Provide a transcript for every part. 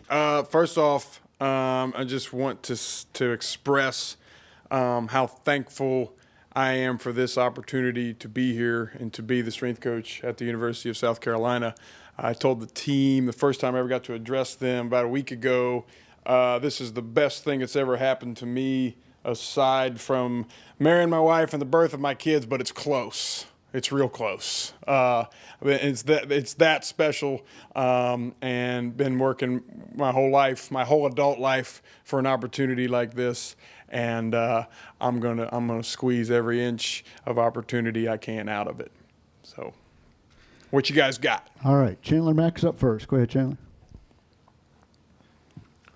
First off, I just want to express how thankful I am for this opportunity to be here and to be the strength coach at the University of South Carolina. I told the team the first time I ever got to address them about a week ago, this is the best thing that's ever happened to me aside from marrying my wife and the birth of my kids, but it's close. It's real close. It's that special, and been working my whole life, my whole adult life, for an opportunity like this. And I'm gonna squeeze every inch of opportunity I can out of it. So, what you guys got? All right, Chandler Mack's up first. Go ahead, Chandler.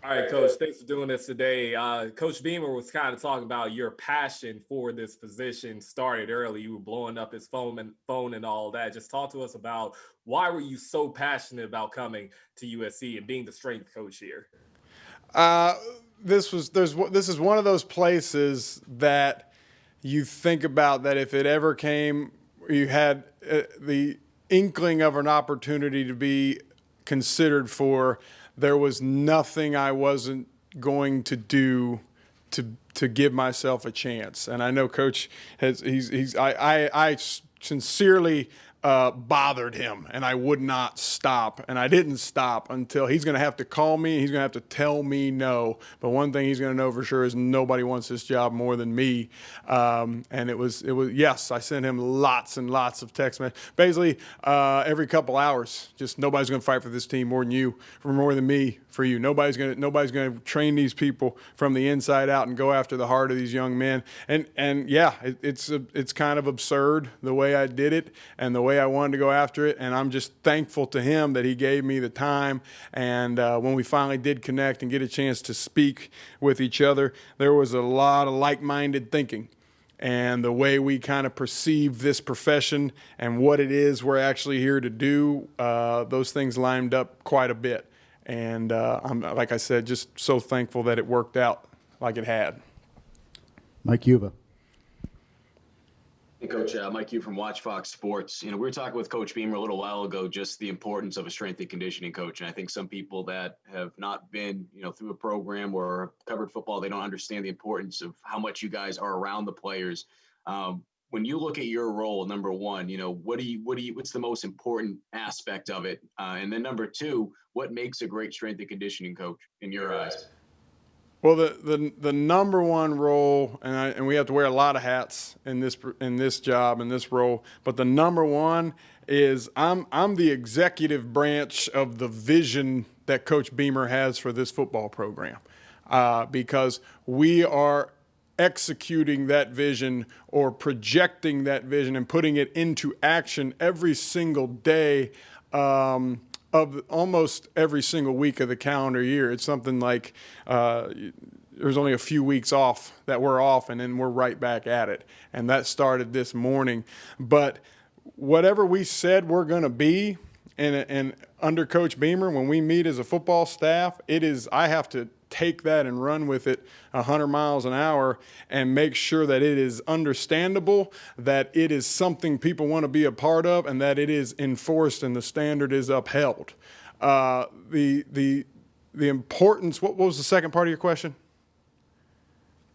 All right, Coach, thanks for doing this today. Coach Beamer was kind of talking about your passion for this position started early. You were blowing up his phone and all that. Just talk to us about why were you so passionate about coming to USC and being the strength coach here? This is one of those places that you think about that if it ever came, you had the inkling of an opportunity to be considered for. There was nothing I wasn't going to do to give myself a chance. And I know Coach I sincerely bothered him, and I would not stop. And I didn't stop until he's going to have to call me. He's going to have to tell me no. But one thing he's going to know for sure is nobody wants this job more than me. And it was yes, I sent him lots and lots of text messages. Basically, every couple hours, just nobody's going to fight for this team more than you, for more than me, for you. Nobody's going to train these people from the inside out and go after the heart of these young men. And yeah, it's kind of absurd the way I did it and the way I wanted to go after it. And I'm just thankful to him that he gave me the time. And when we finally did connect and get a chance to speak with each other, there was a lot of like-minded thinking. And the way we kind of perceive this profession and what it is we're actually here to do, those things lined up quite a bit. And I'm, like I said, just so thankful that it worked out like it had. Mike Yuba. Hey, Coach, Mike Yu from Watch Fox Sports. We were talking with Coach Beamer a little while ago, just the importance of a strength and conditioning coach. And I think some people that have not been, through a program or covered football, they don't understand the importance of how much you guys are around the players. When you look at your role, number one, what's the most important aspect of it? And then number two, what makes a great strength and conditioning coach in your eyes? Well, the number one role, and we have to wear a lot of hats in this job, in this role, but the number one is I'm the executive branch of the vision that Coach Beamer has for this football program, because we are executing that vision or projecting that vision and putting it into action every single day of almost every single week of the calendar year. It's something like there's only a few weeks off that we're off, and then we're right back at it. And that started this morning. But whatever we said we're going to be, and under Coach Beamer, when we meet as a football staff, I have to take that and run with it 100 miles an hour and make sure that it is understandable, that it is something people want to be a part of, and that it is enforced and the standard is upheld. The importance, what was the second part of your question?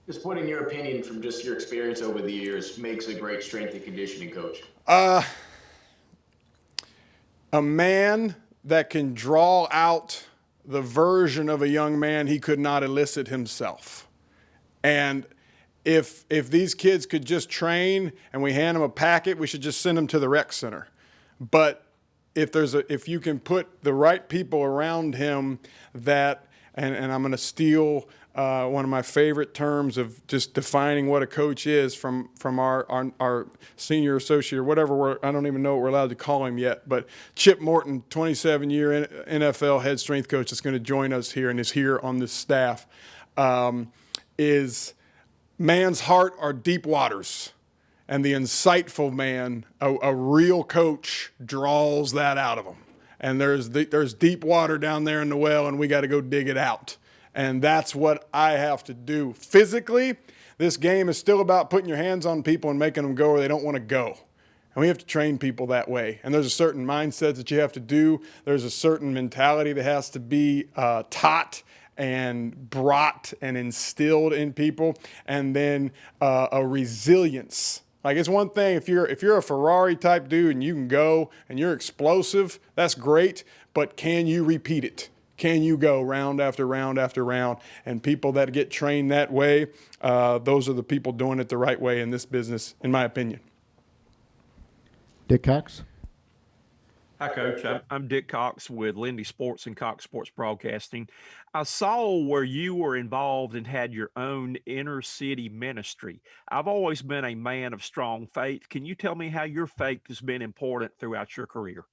Just what, in your opinion, from just your experience over the years, makes a great strength and conditioning coach? A man that can draw out the version of a young man he could not elicit himself. And if these kids could just train and we hand them a packet, we should just send them to the rec center. But if you can put the right people around him that, and I'm going to steal one of my favorite terms of just defining what a coach is from our senior associate or whatever, I don't even know what we're allowed to call him yet, but Chip Morton, 27-year NFL head strength coach that's going to join us here and is here on this staff, is man's heart are deep waters. And the insightful man, a real coach, draws that out of them. And there's deep water down there in the well, and we got to go dig it out. And that's what I have to do. Physically, this game is still about putting your hands on people and making them go where they don't want to go. And we have to train people that way. And there's a certain mindset that you have to do. There's a certain mentality that has to be taught and brought and instilled in people. And then a resilience. Like, it's one thing if you're a Ferrari type dude and you can go and you're explosive, that's great. But can you repeat it? Can you go round after round after round? And people that get trained that way, those are the people doing it the right way in this business, in my opinion. Dick Cox. Hi, Coach. I'm Dick Cox with Lindy Sports and Cox Sports Broadcasting. I saw where you were involved and had your own inner city ministry. I've always been a man of strong faith. Can you tell me how your faith has been important throughout your career?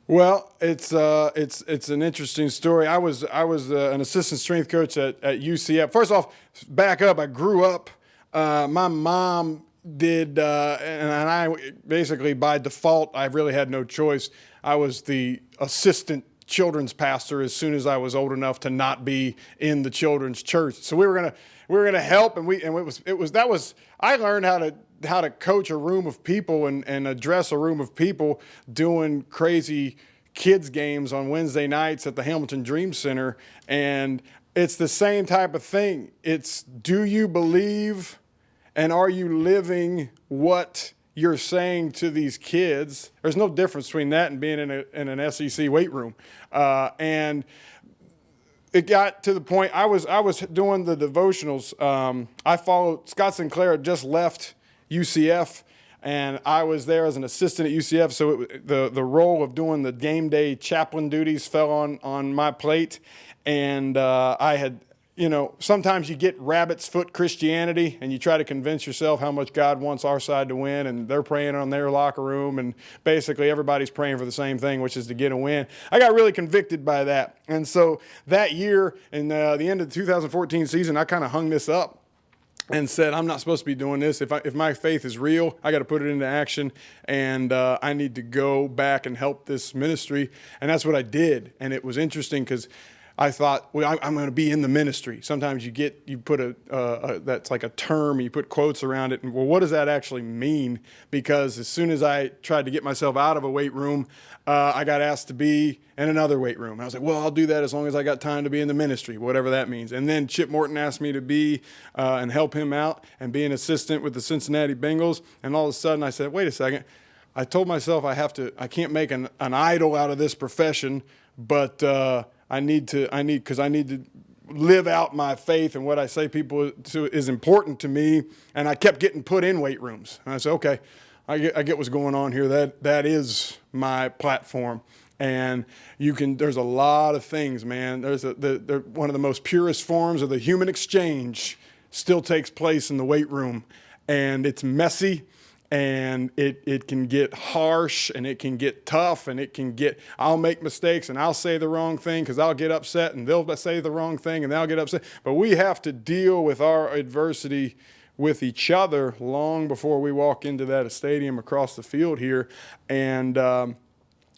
Well, it's an interesting story. I was an assistant strength coach at UCF. First off, back up. I grew up. My mom did, and I basically by default, I really had no choice. I was the assistant children's pastor as soon as I was old enough to not be in the children's church. So we were gonna help, and I learned how to coach a room of people and address a room of people doing crazy kids games on Wednesday nights at the Hamilton Dream Center. And it's the same type of thing. It's, do you believe and are you living what you're saying to these kids? There's no difference between that and being in an SEC weight room. And it got to the point I was doing the devotionals. I followed Scott Sinclair had just left UCF, and I was there as an assistant at UCF. So the role of doing the game day chaplain duties fell on my plate, and I had. Sometimes you get rabbit's foot Christianity and you try to convince yourself how much God wants our side to win, and they're praying on their locker room, and basically everybody's praying for the same thing, which is to get a win. I got really convicted by that. And so that year, in the end of the 2014 season, I kind of hung this up and said, I'm not supposed to be doing this. If my faith is real, I got to put it into action, and I need to go back and help this ministry. And that's what I did. And it was interesting because I thought, well, I'm going to be in the ministry. Sometimes you put that's like a term, you put quotes around it. And well, what does that actually mean? Because as soon as I tried to get myself out of a weight room, I got asked to be in another weight room. I was like, well, I'll do that as long as I got time to be in the ministry, whatever that means. And then Chip Morton asked me to be and help him out and be an assistant with the Cincinnati Bengals. And all of a sudden I said, wait a second. I told myself I can't make an idol out of this profession, but I need to live out my faith, and what I say people is important to me. And I kept getting put in weight rooms. And I said, okay, I get what's going on here. That is my platform. And there's a lot of things, man. One of the most purest forms of the human exchange still takes place in the weight room, and it's messy. And it can get harsh, and it can get tough, and I'll make mistakes, and I'll say the wrong thing because I'll get upset, and they'll say the wrong thing and they'll get upset. But we have to deal with our adversity with each other long before we walk into that stadium across the field here. And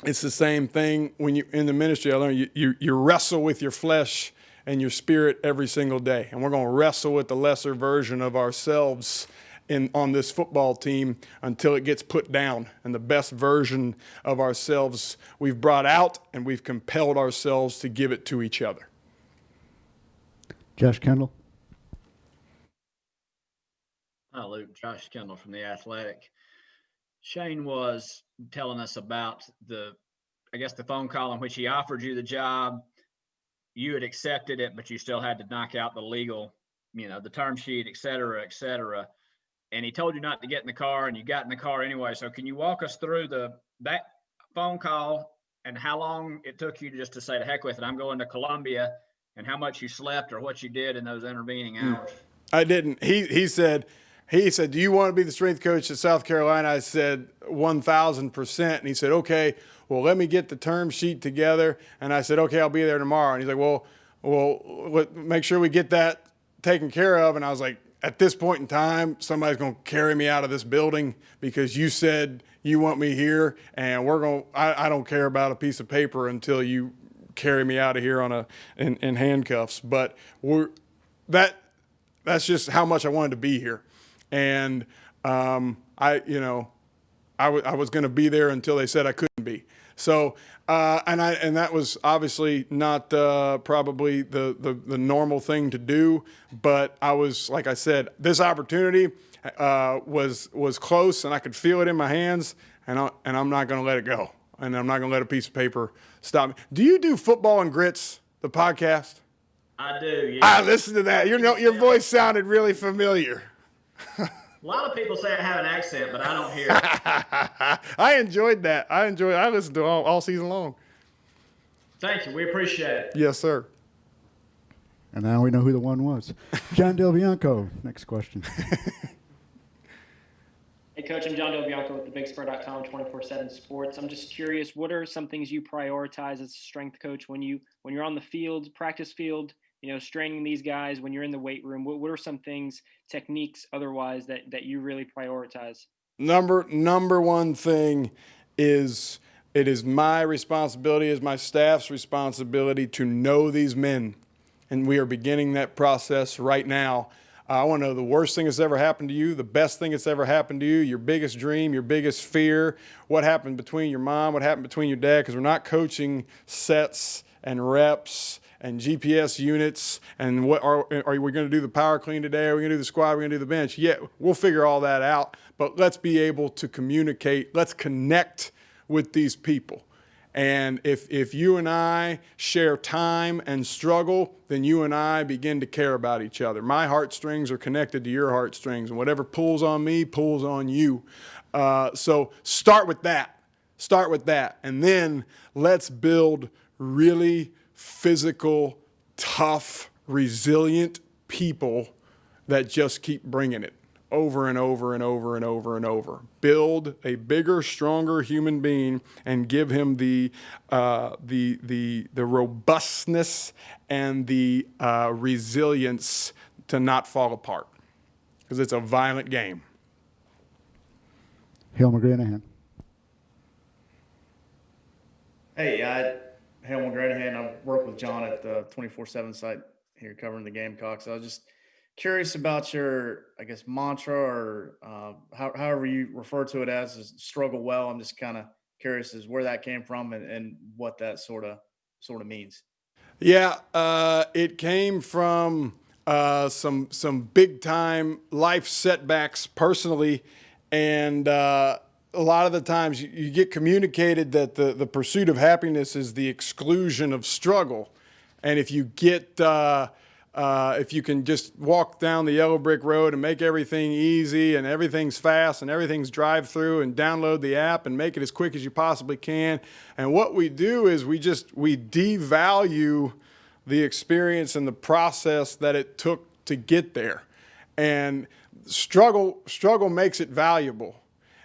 it's the same thing when you in the ministry. I learned you wrestle with your flesh and your spirit every single day. And we're going to wrestle with the lesser version of ourselves on this football team until it gets put down, and the best version of ourselves we've brought out, and we've compelled ourselves to give it to each other. Josh Kendall. Hi, Luke. Josh Kendall from The Athletic. Shane was telling us about the phone call in which he offered you the job. You had accepted it, but you still had to knock out the legal, the term sheet, et cetera, et cetera. And he told you not to get in the car, and you got in the car anyway. So can you walk us through that phone call and how long it took you just to say, to heck with it, I'm going to Columbia, and how much you slept or what you did in those intervening hours? I didn't. He said, do you want to be the strength coach at South Carolina? I said 1,000%. And he said, okay, well, let me get the term sheet together. And I said, okay, I'll be there tomorrow. And he's like, well, make sure we get that taken care of. And I was like, at this point in time, somebody's going to carry me out of this building because you said you want me here, and I don't care about a piece of paper until you carry me out of here in handcuffs. But that's just how much I wanted to be here. And I was going to be there until they said I couldn't be. So, and that was obviously not probably the normal thing to do, but I was, like I said, this opportunity was close, and I could feel it in my hands, and I'm not going to let it go, and I'm not going to let a piece of paper stop me. Do you do Football and Grits, the podcast? I do. Yeah. I listened to that. Your voice sounded really familiar. A lot of people say I have an accent, but I don't hear it. I enjoyed that. I listened to it all season long. Thank you. We appreciate it. Yes, sir. And now we know who the one was. John Del Bianco, next question. Hey, Coach, I'm John Del Bianco with thebigspur.com 24/7 Sports. I'm just curious, what are some things you prioritize as a strength coach when you're on the field, practice field, straining these guys, when you're in the weight room? What are some things, techniques, otherwise, that you really prioritize? Number one thing is it is my responsibility, is my staff's responsibility to know these men. And we are beginning that process right now. I want to know the worst thing that's ever happened to you, the best thing that's ever happened to you, your biggest dream, your biggest fear, what happened between your mom, what happened between your dad, because we're not coaching sets and reps and GPS units and what are we going to do the power clean today? Are we going to do the squat? Are we going to do the bench? Yeah, we'll figure all that out, but let's be able to communicate. Let's connect with these people. And if you and I share time and struggle, then you and I begin to care about each other. My heartstrings are connected to your heartstrings, and whatever pulls on me pulls on you. So start with that. Start with that. And then let's build really physical, tough, resilient people that just keep bringing it over and over and over and over and over. Build a bigger, stronger human being and give him the robustness and the resilience to not fall apart, because it's a violent game. Hale McGranahan. Hey, Hale McGranahan. I work with John at the 24/7 site here covering the Gamecocks. I was just curious about your, I guess, mantra or however you refer to it as struggle well. I'm just kind of curious as where that came from and what that sort of means. Yeah, it came from some big time life setbacks personally, and a lot of the times you get communicated that the pursuit of happiness is the exclusion of struggle, and if you get if you can just walk down the yellow brick road and make everything easy and everything's fast and everything's drive through and download the app and make it as quick as you possibly can. And what we do is we devalue the experience and the process that it took to get there. And struggle makes it valuable.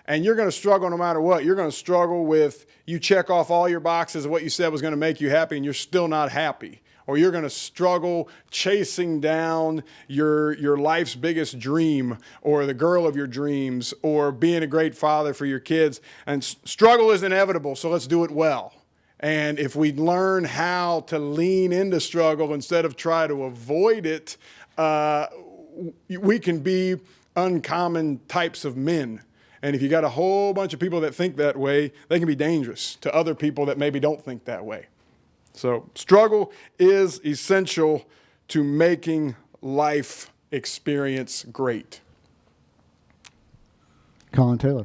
And you're going to struggle no matter what. You're going to struggle with you check off all your boxes of what you said was going to make you happy and you're still not happy. Or you're going to struggle chasing down your life's biggest dream or the girl of your dreams or being a great father for your kids. And struggle is inevitable, so let's do it well. And if we learn how to lean into struggle instead of try to avoid it, we can be uncommon types of men. And if you got a whole bunch of people that think that way, they can be dangerous to other people that maybe don't think that way. So struggle is essential to making life experience great. Colin Taylor.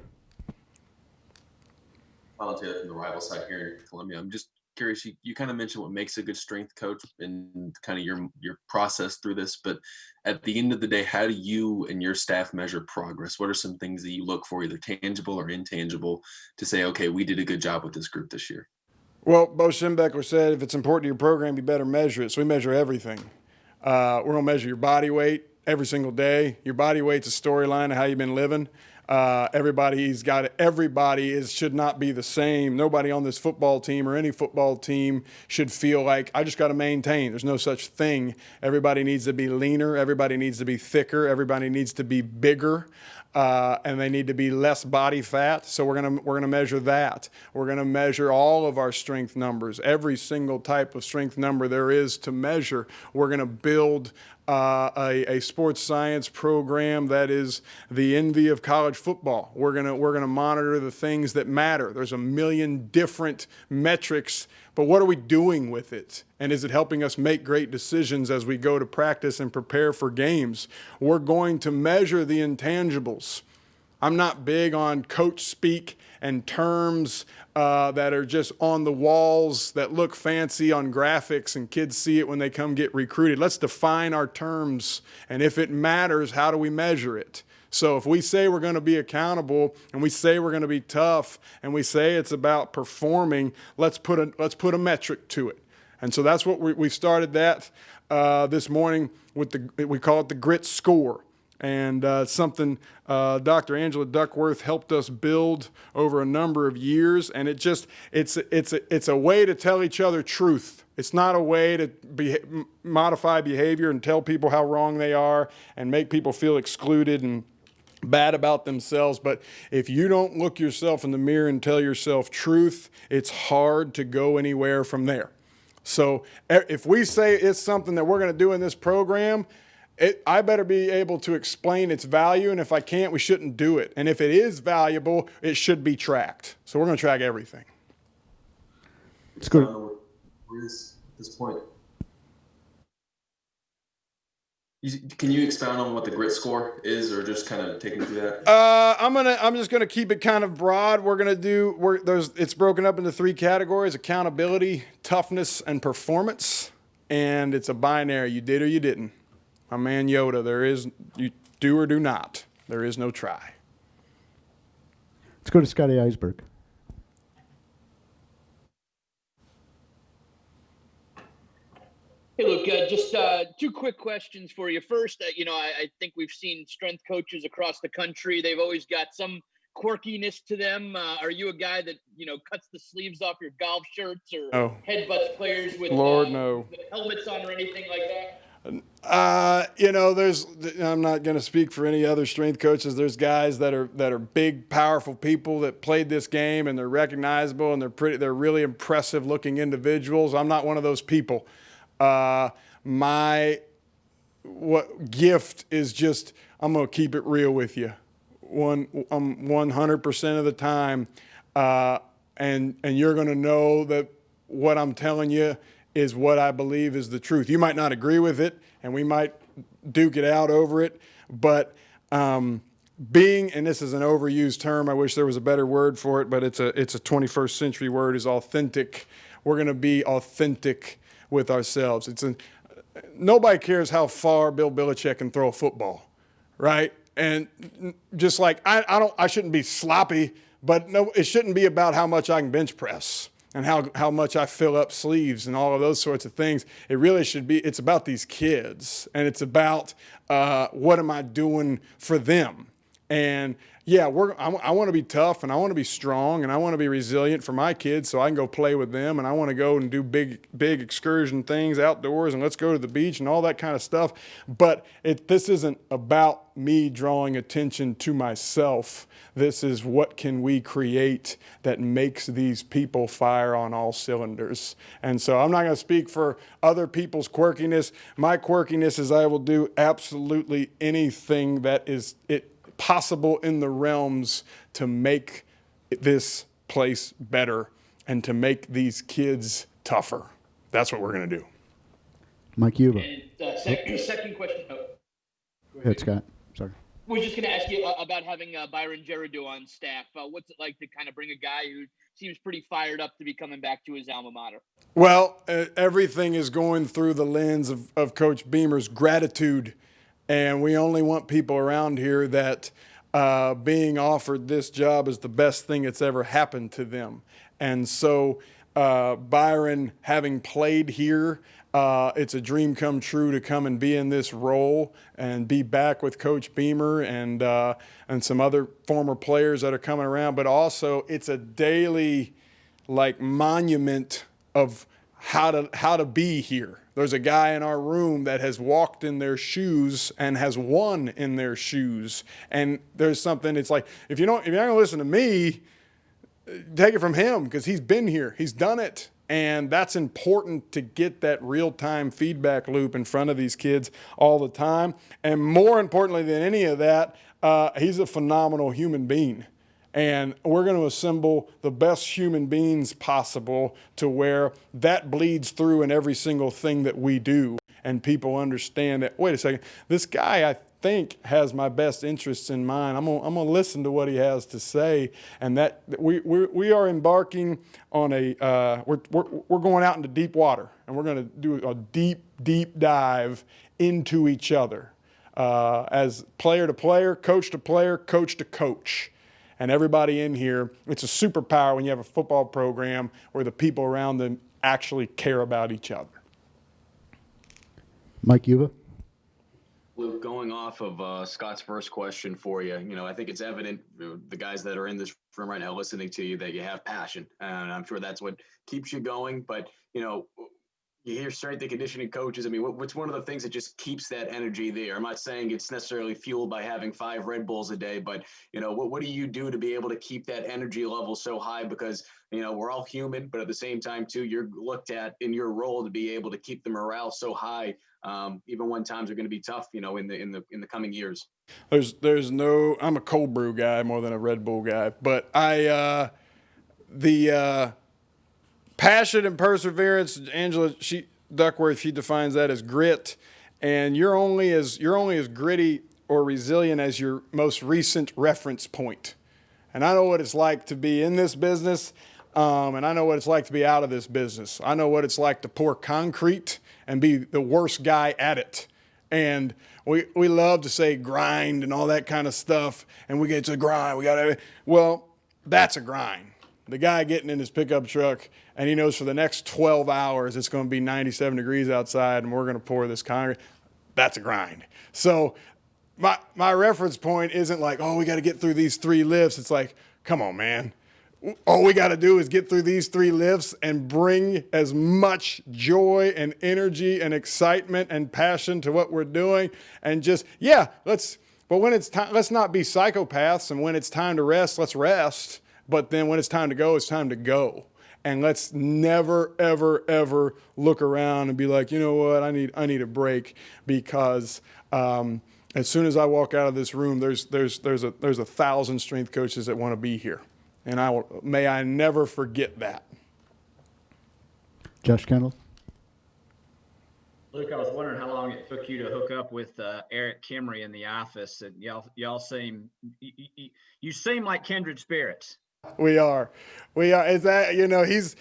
Colin Taylor from the rival side here in Columbia. I'm just curious, you kind of mentioned what makes a good strength coach and kind of your process through this, but at the end of the day, how do you and your staff measure progress? What are some things that you look for, either tangible or intangible, to say, okay, we did a good job with this group this year? Well, Bo Schembechler said, if it's important to your program, you better measure it. So we measure everything. We're going to measure your body weight every single day. Your body weight's a storyline of how you've been living. Everybody should not be the same. Nobody on this football team or any football team should feel like I just got to maintain. There's no such thing. Everybody needs to be leaner. Everybody needs to be thicker. Everybody needs to be bigger. And they need to be less body fat. So we're gonna measure that. We're gonna measure all of our strength numbers, every single type of strength number there is to measure. We're gonna build a sports science program that is the envy of college football. We're gonna monitor the things that matter. There's a million different metrics, but what are we doing with it? And is it helping us make great decisions as we go to practice and prepare for games? We're going to measure the intangibles. I'm not big on coach speak and terms that are just on the walls that look fancy on graphics and kids see it when they come get recruited. Let's define our terms, and if it matters, how do we measure it? So if we say we're going to be accountable and we say we're going to be tough and we say it's about performing, let's put a metric to it. And so that's what we started that this morning with we call it the grit score. And something Dr. Angela Duckworth helped us build over a number of years, and it's a way to tell each other truth. It's not a way to modify behavior and tell people how wrong they are and make people feel excluded and bad about themselves. But if you don't look yourself in the mirror and tell yourself truth, it's hard to go anywhere from there. So if we say it's something that we're going to do in this program, I better be able to explain its value, and if I can't, we shouldn't do it. And if it is valuable, it should be tracked. So we're going to track everything. It's good. Where is this point? Can you expound on what the grit score is, or just kind of take me through that? I'm just gonna keep it kind of broad. It's broken up into 3 categories: accountability, toughness, and performance. And it's a binary. You did or you didn't. My man Yoda, you do or do not. There is no try. Let's go to Scotty Eisberg. Hey, look, just 2 quick questions for you. First, I think we've seen strength coaches across the country. They've always got some quirkiness to them. Are you a guy that, cuts the sleeves off your golf shirts or headbutts players with no. helmets on or anything like that? I'm not going to speak for any other strength coaches. There's guys that are big, powerful people that played this game, and they're recognizable, and they're really impressive looking individuals. I'm not one of those people. My gift is just, I'm going to keep it real with you. 100% of the time. And you're going to know that what I'm telling you is what I believe is the truth. You might not agree with it, and we might duke it out over it, but being, and this is an overused term, I wish there was a better word for it, but it's a 21st century word, is authentic. We're going to be authentic with ourselves. Nobody cares how far Bill Belichick can throw a football, right? And just like I shouldn't be sloppy, but no, it shouldn't be about how much I can bench press and how much I fill up sleeves and all of those sorts of things. It really should be, it's about these kids, and it's about what am I doing for them. And yeah, I want to be tough, and I want to be strong, and I want to be resilient for my kids so I can go play with them, and I want to go and do big excursion things outdoors, and let's go to the beach and all that kind of stuff. But this isn't about me drawing attention to myself. This is what can we create that makes these people fire on all cylinders. And so I'm not going to speak for other people's quirkiness. My quirkiness is I will do absolutely anything that is possible in the realms to make this place better and to make these kids tougher. That's what we're going to do. Mike Yuba. And second question. Go ahead, Scott. Sorry. We're just going to ask you about having Byron Gerudo on staff. What's it like to kind of bring a guy who seems pretty fired up to be coming back to his alma mater? Well, everything is going through the lens of Coach Beamer's gratitude. And we only want people around here that being offered this job is the best thing that's ever happened to them. And so Byron, having played here, it's a dream come true to come and be in this role and be back with Coach Beamer and some other former players that are coming around. But also it's a daily monument of how to be here. There's a guy in our room that has walked in their shoes and has won in their shoes. And there's something, it's like, if you're not going to listen to me, take it from him, because he's been here. He's done it. And that's important to get that real-time feedback loop in front of these kids all the time. And more importantly than any of that, he's a phenomenal human being. And we're going to assemble the best human beings possible to where that bleeds through in every single thing that we do. And people understand that, wait a second, this guy, I think, has my best interests in mind. I'm gonna listen to what he has to say. And that we are embarking on we're going out into deep water, and we're going to do a deep dive into each other as player to player, coach to player, coach to coach. And everybody in here, it's a superpower when you have a football program where the people around them actually care about each other. Mike Yuba. Luke, going off of Scott's first question for you, I think it's evident, the guys that are in this room right now listening to you, that you have passion. And I'm sure that's what keeps you going. But, you hear strength and conditioning coaches. I mean, what's one of the things that just keeps that energy there? I'm not saying it's necessarily fueled by having 5 Red Bulls a day, but, what do you do to be able to keep that energy level so high? Because, we're all human, but at the same time, too, you're looked at in your role to be able to keep the morale so high, even when times are going to be tough, in the coming years. I'm a cold brew guy more than a Red Bull guy, but the passion and perseverance, Angela Duckworth, she defines that as grit, and you're only as gritty or resilient as your most recent reference point. And I know what it's like to be in this business, and I know what it's like to be out of this business. I know what it's like to pour concrete and be the worst guy at it. And we love to say grind and all that kind of stuff, and we get to grind. That's a grind. The guy getting in his pickup truck, and he knows for the next 12 hours it's going to be 97 degrees outside, and we're going to pour this concrete. That's a grind. So my reference point isn't like, oh, we got to get through these 3 lifts. It's like, come on, man. All we got to do is get through these 3 lifts and bring as much joy and energy and excitement and passion to what we're doing. And just, but when it's time, let's not be psychopaths. And when it's time to rest, let's rest. But then when it's time to go, it's time to go. And let's never, ever, ever look around and be like, you know what, I need a break, because as soon as I walk out of this room, there's 1,000 strength coaches that want to be here. And may I never forget that. Josh Kendall. Luke, I was wondering how long it took you to hook up with Eric Kimry in the office. And y'all seem, you seem like kindred spirits. We are. Is that, he's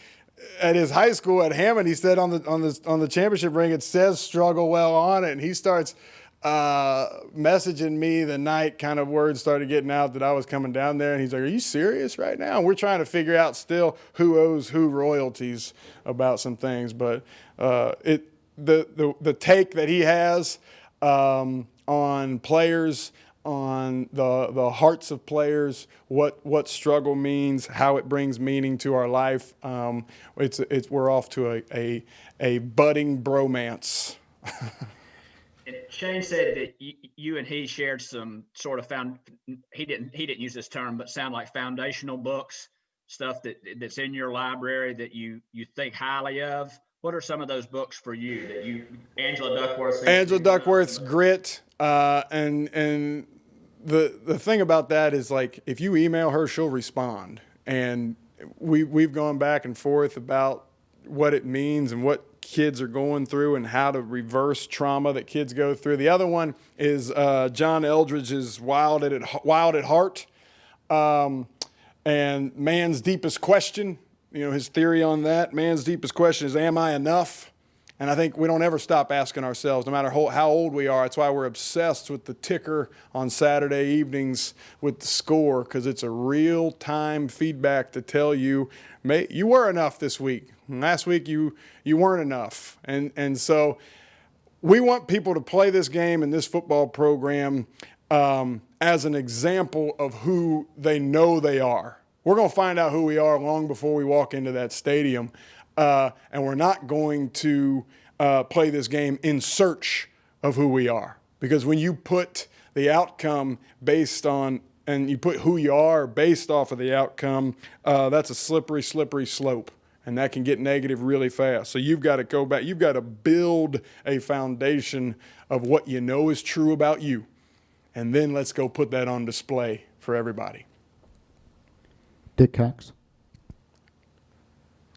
at his high school at Hammond. He said on the championship ring, it says struggle well on it. And he starts messaging me the night kind of words started getting out that I was coming down there. And he's like, are you serious right now? And we're trying to figure out still who owes who royalties about some things. But the take that he has on players, on the hearts of players, what struggle means, how it brings meaning to our life. We're off to a budding bromance. And Shane said that you and he shared some sort of he didn't use this term, but sound like foundational books, stuff that's in your library that you think highly of. What are some of those books for you that Angela Duckworth's Grit, and the thing about that is, like, if you email her, she'll respond. And we've gone back and forth about what it means and what kids are going through and how to reverse trauma that kids go through. The other one is John Eldridge's Wild at Heart, and Man's Deepest Question. His theory on that. Man's deepest question is, am I enough? And I think we don't ever stop asking ourselves, no matter how old we are. That's why we're obsessed with the ticker on Saturday evenings with the score, because it's a real-time feedback to tell you, you were enough this week. Last week you weren't enough. And so we want people to play this game and this football program as an example of who they know they are. We're going to find out who we are long before we walk into that stadium. And we're not going to play this game in search of who we are. Because when you put the outcome based on, and you put who you are based off of the outcome, that's a slippery, slippery slope. and that can get negative really fast. So you've got to go back. You've got to build a foundation of what you know is true about you, and then let's go put that on display for everybody. Dick Cox.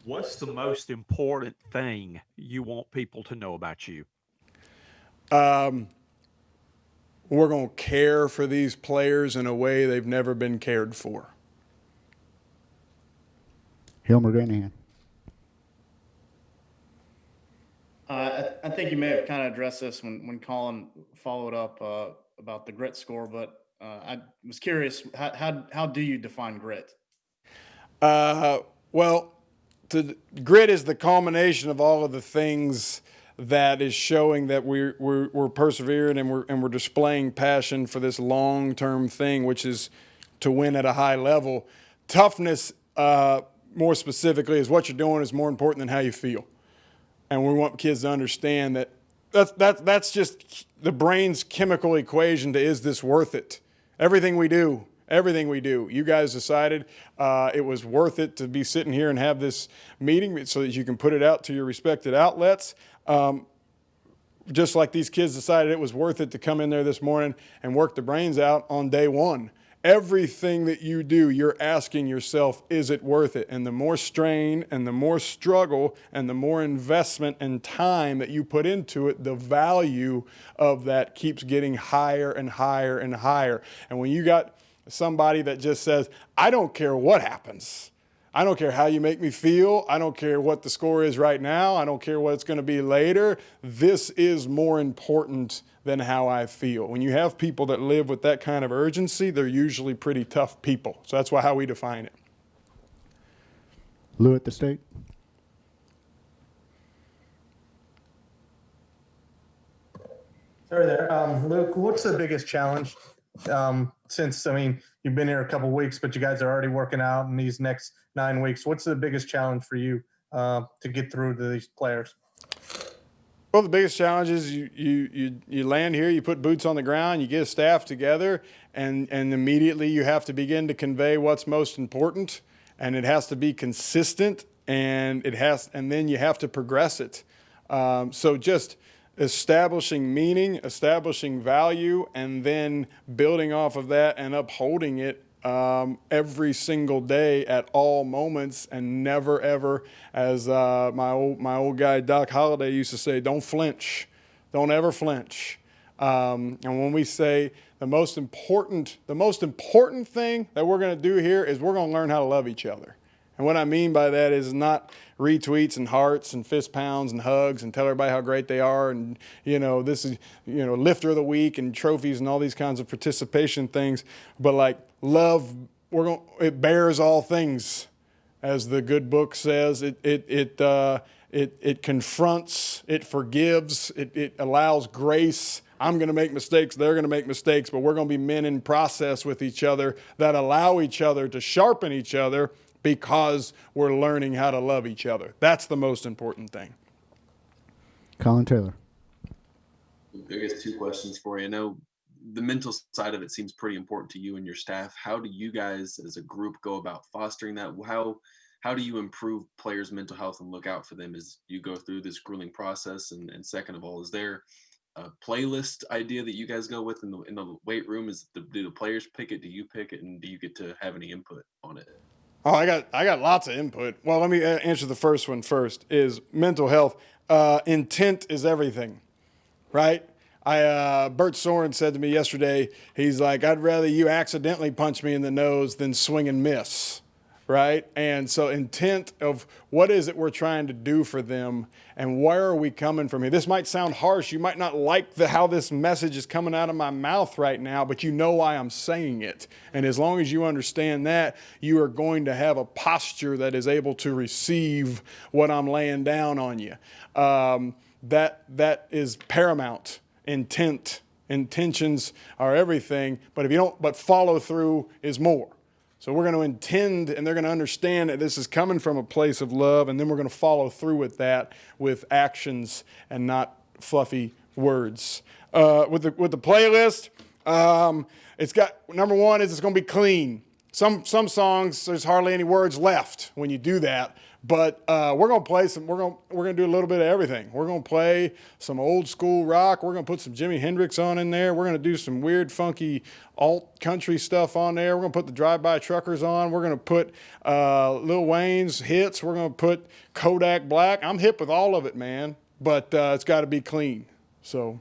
What's the most important thing you want people to know about you? We're going to care for these players in a way they've never been cared for. Hilmer Granahan. I think you may have kind of addressed this when Colin followed up about the grit score, but I was curious, how do you define grit? Well, grit is the culmination of all of the things that is showing that we're persevering and we're displaying passion for this long-term thing, which is to win at a high level. Toughness, more specifically, is what you're doing is more important than how you feel. And we want kids to understand that that's just the brain's chemical equation to is this worth it? Everything we do. You guys decided it was worth it to be sitting here and have this meeting so that you can put it out to your respected outlets. Just like these kids decided it was worth it to come in there this morning and work their brains out on day one. Everything that you do, you're asking yourself, is it worth it? And the more strain and the more struggle and the more investment and time that you put into it, the value of that keeps getting higher and higher and higher. And when you got somebody that just says, I don't care what happens. I don't care how you make me feel. I don't care what the score is right now. I don't care what it's going to be later. This is more important than how I feel. When you have people that live with that kind of urgency, they're usually pretty tough people. So that's how we define it. Lou at the State. Sorry there. Luke, what's the biggest challenge since, you've been here a couple of weeks, but you guys are already working out in these next 9 weeks. What's the biggest challenge for you to get through to these players? Well, the biggest challenge is you land here, you put boots on the ground, you get a staff together, and immediately you have to begin to convey what's most important, and it has to be consistent, and then you have to progress it. So just establishing meaning, establishing value, and then building off of that and upholding it every single day at all moments, and never ever, as my old guy Doc Holliday used to say, don't flinch, don't ever flinch. And when we say the most important thing that we're going to do here is we're going to learn how to love each other. And what I mean by that is not retweets and hearts and fist pounds and hugs and tell everybody how great they are and, this is, lifter of the week and trophies and all these kinds of participation things. But like love, it bears all things. As the good book says, it confronts, it forgives, it allows grace. I'm going to make mistakes, they're going to make mistakes, but we're going to be men in process with each other that allow each other to sharpen each other, because we're learning how to love each other. That's the most important thing. Colin Taylor. I guess 2 questions for you. I know the mental side of it seems pretty important to you and your staff. How do you guys as a group go about fostering that? How do you improve players' mental health and look out for them as you go through this grueling process? And second of all, is there a playlist idea that you guys go with in the weight room? Do the players pick it? Do you pick it? And do you get to have any input on it? Oh, I got lots of input. Well, let me answer the first one first, is mental health. Intent is everything, right? Bert Soren said to me yesterday, he's like, I'd rather you accidentally punch me in the nose than swing and miss, right? And so intent of what is it we're trying to do for them and where are we coming from here? This might sound harsh. You might not like how this message is coming out of my mouth right now, but you know why I'm saying it. And as long as you understand that, you are going to have a posture that is able to receive what I'm laying down on you. That is paramount. Intentions are everything, but follow through is more. So we're going to intend, and they're going to understand that this is coming from a place of love, and then we're going to follow through with that with actions and not fluffy words. With the playlist, it's got, number one is it's going to be clean. Some songs, there's hardly any words left when you do that, But we're gonna play some. We're gonna do a little bit of everything. We're gonna play some old school rock. We're gonna put some Jimi Hendrix on in there. We're gonna do some weird, funky alt country stuff on there. We're gonna put the Drive-By Truckers on. We're gonna put Lil Wayne's hits. We're gonna put Kodak Black. I'm hip with all of it, man. But it's got to be clean. So.